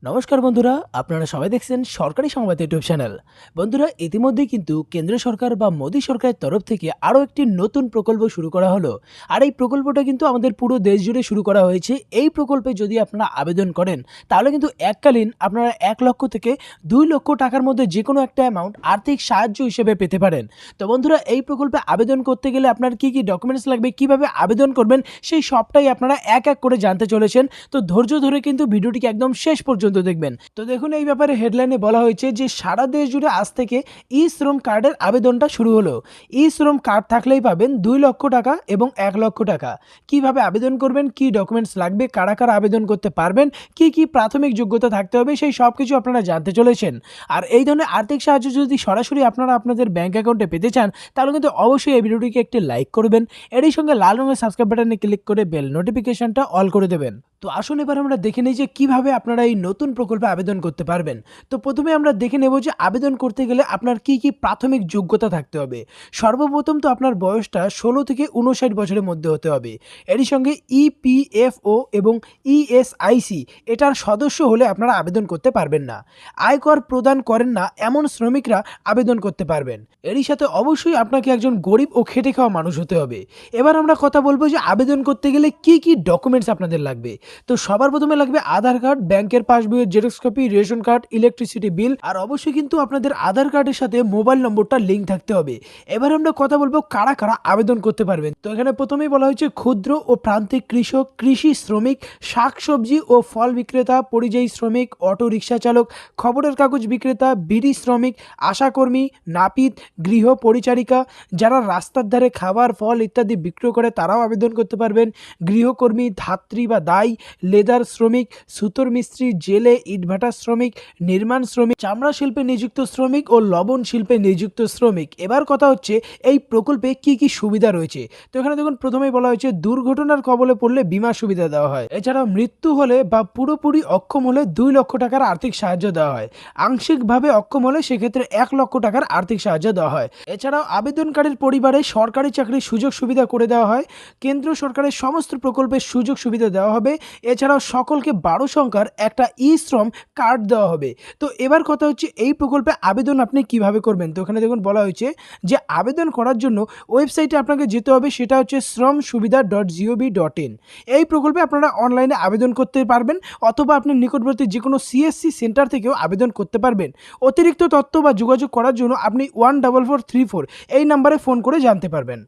নমস্কার বন্ধুরা, আপনারা সবাই দেখছেন সরকারি সংবাদ ইউটিউব চ্যানেল। বন্ধুরা, ইতিমধ্যেই কিন্তু কেন্দ্র সরকার বা মোদী সরকারের তরফ থেকে আরও একটি নতুন প্রকল্প শুরু করা হলো। আর এই প্রকল্পটা কিন্তু আমাদের পুরো দেশ জুড়ে শুরু করা হয়েছে। এই প্রকল্পে যদি আপনারা আবেদন করেন তাহলে কিন্তু এককালীন আপনারা 1 লক্ষ থেকে 2 লক্ষ টাকার মধ্যে যে কোনো একটা অ্যামাউন্ট আর্থিক সাহায্য হিসেবে পেতে পারেন। তো বন্ধুরা, এই প্রকল্পে আবেদন করতে গেলে আপনার কি কি ডকুমেন্টস লাগবে, কিভাবে আবেদন করবেন, সেই সবটাই আপনারা এক এক করে জানতে চলেছেন। তো ধৈর্য ধরে কিন্তু ভিডিওটিকে একদম শেষ পর্যন্ত দেখবেন। তো দেখুন, এই ব্যাপারে হেডলাইনে বলা হয়েছে যে সারা দেশ জুড়ে আজ থেকে ই শ্রম কার্ডের আবেদনটা শুরু হলো। ই শ্রম কার্ড থাকলেই পাবেন 2 লক্ষ টাকা এবং 1 লক্ষ টাকা। কিভাবে আবেদন করবেন, কি ডকুমেন্টস লাগবে, কারা কারা আবেদন করতে পারবেন, কি কি প্রাথমিক যোগ্যতা থাকতে হবে, সেই সব কিছু আপনারা জানতে চলেছেন। আর এই ধরনের আর্থিক সাহায্য যদি সরাসরি আপনারা আপনাদের ব্যাংক অ্যাকাউন্টে পেতে চান তাহলে কিন্তু অবশ্যই এই ভিডিওটিকে একটি লাইক করবেন। এরই সঙ্গে লাল রঙের সাবস্ক্রাইব বাটনে ক্লিক করে বেল নোটিফিকেশনটা অল করে দেবেন। তো আসুন এবার আমরা দেখে নিই যে কিভাবে আপনারা এই নতুন প্রকল্পে আবেদন করতে পারবেন। তো প্রথমে আমরা দেখে নেব যে আবেদন করতে গেলে আপনার কি কি প্রাথমিক যোগ্যতা থাকতে হবে। সর্বপ্রথম তো আপনার বয়সটা 16 থেকে 59 বছরের মধ্যে হতে হবে। এরই সঙ্গে ইপিএফও এবং ইএসআইসি এটার সদস্য হলে আপনারা আবেদন করতে পারবেন না। আয়কর প্রদান করেন না এমন শ্রমিকরা আবেদন করতে পারবেন। এরই সাথে অবশ্যই আপনাকে একজন গরিব ও খেটে খাওয়া মানুষ হতে হবে। এবার আমরা কথা বলবো যে আবেদন করতে গেলে কি কি ডকুমেন্টস আপনাদের লাগবে। তো সবার প্রথমে লাগবে আধার কার্ড, ব্যাংকের পাসবইয়ের xerox copy, ration card, electricity bill, আর অবশ্যই কিন্তু আপনাদের আধার কার্ডের সাথে মোবাইল নম্বরটা লিঙ্ক থাকতে হবে। এবার আমরা কথা বলবো কারা কারা আবেদন করতে পারবেন। তো এখানে প্রথমেই বলা হয়েছে ক্ষুদ্র ও প্রান্তিক কৃষক, কৃষি শ্রমিক, শাকসবজি ও ফল বিক্রেতা, পরিযায়ী শ্রমিক, অটো রিক্সা চালক, খবরের কাগজ বিক্রেতা, বিড়ি শ্রমিক, আশাকর্মী, নাপিত, গৃহ পরিচারিকা, যারা রাস্তার ধারে খাবার, ফল ইত্যাদি বিক্রয় করে তারাও আবেদন করতে পারবেন। গৃহকর্মী, ধাত্রী বা দাই, লেদার শ্রমিক, সুতোর মিস্ত্রি, জেলে, ইটভাটা শ্রমিক, নির্মাণ শ্রমিক, চামড়া শিল্পে নিযুক্ত শ্রমিক ও লবণ শিল্পে নিযুক্ত শ্রমিক। এবার কথা হচ্ছে এই প্রকল্পে কি কি সুবিধা রয়েছে। তো এখানে দেখুন, প্রথমেই বলা হয়েছে দুর্ঘটনার কবলে পড়লে বীমা সুবিধা দেওয়া হয়। এছাড়াও মৃত্যু হলে বা পুরোপুরি অক্ষম হলে 2 লক্ষ টাকার আর্থিক সাহায্য দেওয়া হয়। আংশিকভাবে অক্ষম হলে সেক্ষেত্রে 1 লক্ষ টাকার আর্থিক সাহায্য দেওয়া হয়। এছাড়াও আবেদনকারীর পরিবারে সরকারি চাকরির সুযোগ সুবিধা করে দেওয়া হয়। কেন্দ্র সরকারের সমস্ত প্রকল্পের সুযোগ সুবিধা দেওয়া হবে। এছাড়াও সকলকে 12 সংখ্যার একটা ই শ্রম কার্ড দেওয়া হবে। তো এবার কথা হচ্ছে এই প্রকল্পে আবেদন আপনি কিভাবে করবেন। তো এখানে দেখুন বলা হয়েছে যে আবেদন করার জন্য ওয়েবসাইটে আপনাকে যেতে হবে, সেটা হচ্ছে shramsuvidha.gov.in। এই প্রকল্পে আপনারা অনলাইনে আবেদন করতে পারবেন অথবা আপনি নিকটবর্তী যে কোনো সিএসসি সেন্টার থেকেও আবেদন করতে পারবেন। অতিরিক্ত তথ্য বা যোগাযোগ করার জন্য আপনি 14434 এই নাম্বারে ফোন করে জানতে পারবেন।